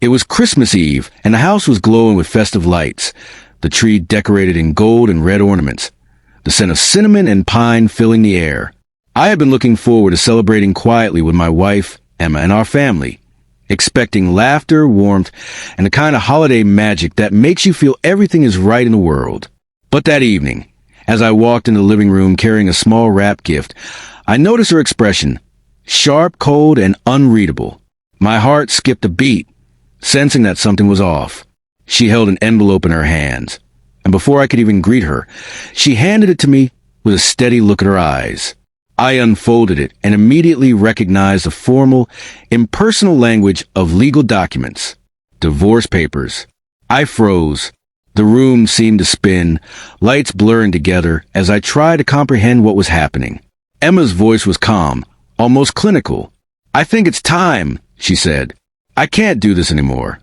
It was Christmas Eve, and the house was glowing with festive lights, the tree decorated in gold and red ornaments, the scent of cinnamon and pine filling the air. I had been looking forward to celebrating quietly with my wife, Emma, and our family, expecting laughter, warmth, and the kind of holiday magic that makes you feel everything is right in the world. But that evening, as I walked into the living room carrying a small wrapped gift, I noticed her expression, sharp, cold, and unreadable. My heart skipped a beat, sensing that something was off. She held an envelope in her hands, and before I could even greet her, she handed it to me with a steady look at her eyes. I unfolded it and immediately recognized the formal, impersonal language of legal documents. Divorce papers. I froze. The room seemed to spin, lights blurring together as I tried to comprehend what was happening. Emma's voice was calm, almost clinical. "I think it's time," she said. "I can't do this anymore."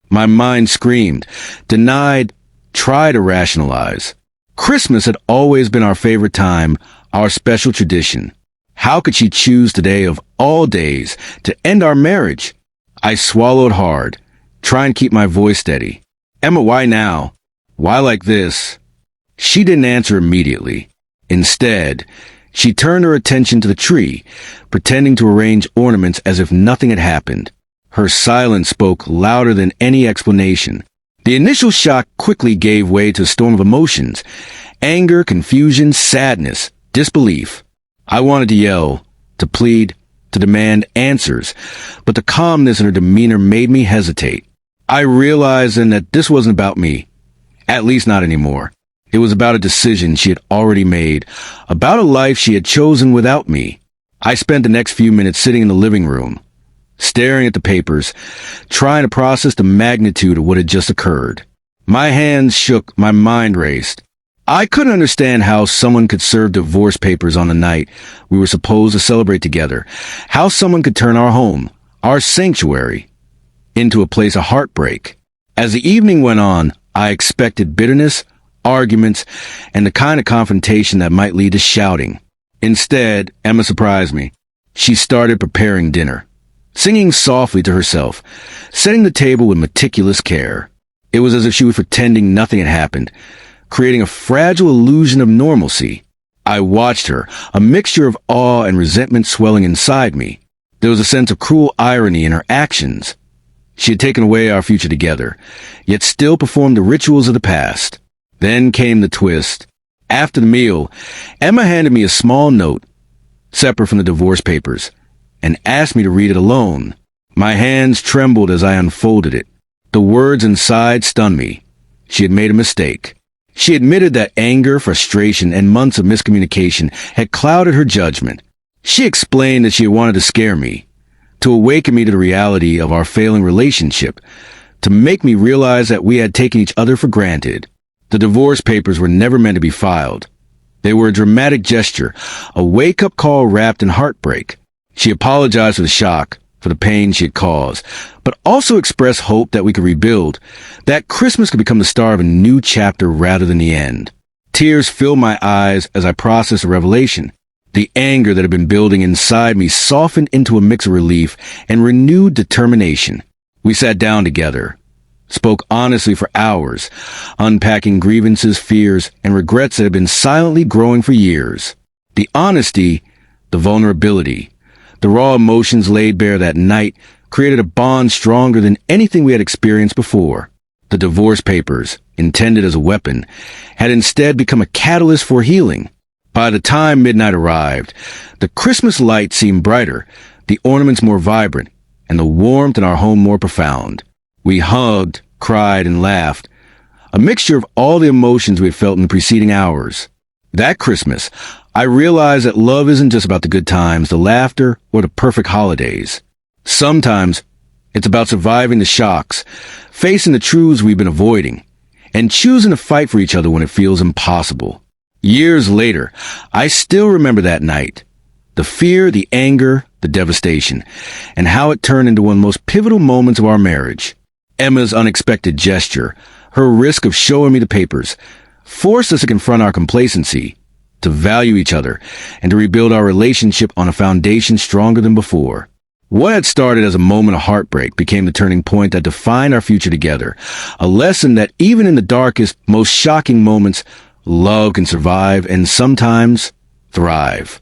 My mind screamed, denied, tried to rationalize. Christmas had always been our favorite time, our special tradition. How could she choose today of all days to end our marriage? I swallowed hard, trying to keep my voice steady. "Emma, why now? Why like this?" She didn't answer immediately. Instead, she turned her attention to the tree, pretending to arrange ornaments as if nothing had happened. Her silence spoke louder than any explanation. The initial shock quickly gave way to a storm of emotions: anger, confusion, sadness, disbelief. I wanted to yell, to plead, to demand answers, but the calmness in her demeanor made me hesitate. I realized then that this wasn't about me, at least not anymore. It was about a decision she had already made, about a life she had chosen without me. I spent the next few minutes sitting in the living room, staring at the papers, trying to process the magnitude of what had just occurred. My hands shook, my mind raced. I couldn't understand how someone could serve divorce papers on the night we were supposed to celebrate together, how someone could turn our home, our sanctuary, into a place of heartbreak. As the evening went on, I expected bitterness, arguments, and the kind of confrontation that might lead to shouting. Instead, Emma surprised me. She started preparing dinner, singing softly to herself, setting the table with meticulous care. It was as if she was pretending nothing had happened, creating a fragile illusion of normalcy. I watched her, a mixture of awe and resentment swelling inside me. There was a sense of cruel irony in her actions. She had taken away our future together, yet still performed the rituals of the past. Then came the twist. After the meal, Emma handed me a small note, separate from the divorce papers, and asked me to read it alone. My hands trembled as I unfolded it. The words inside stunned me. She had made a mistake. She admitted that anger, frustration, and months of miscommunication had clouded her judgment. She explained that she had wanted to scare me, to awaken me to the reality of our failing relationship, to make me realize that we had taken each other for granted. The divorce papers were never meant to be filed. They were a dramatic gesture, a wake-up call wrapped in heartbreak. She apologized for the shock, for the pain she had caused, but also expressed hope that we could rebuild, that Christmas could become the start of a new chapter rather than the end. Tears filled my eyes as I processed the revelation. The anger that had been building inside me softened into a mix of relief and renewed determination. We sat down together, spoke honestly for hours, unpacking grievances, fears, and regrets that had been silently growing for years. The honesty, the vulnerability, the raw emotions laid bare that night created a bond stronger than anything we had experienced before. The divorce papers, intended as a weapon, had instead become a catalyst for healing. By the time midnight arrived, the Christmas lights seemed brighter, the ornaments more vibrant, and the warmth in our home more profound. We hugged, cried, and laughed, a mixture of all the emotions we had felt in the preceding hours. That Christmas, I realized that love isn't just about the good times, the laughter, or the perfect holidays. Sometimes, it's about surviving the shocks, facing the truths we've been avoiding, and choosing to fight for each other when it feels impossible. Years later, I still remember that night. The fear, the anger, the devastation, and how it turned into one of the most pivotal moments of our marriage. Emma's unexpected gesture, her risk of showing me the papers, forced us to confront our complacency, to value each other, and to rebuild our relationship on a foundation stronger than before. What had started as a moment of heartbreak became the turning point that defined our future together. A lesson that even in the darkest, most shocking moments, love can survive and sometimes thrive.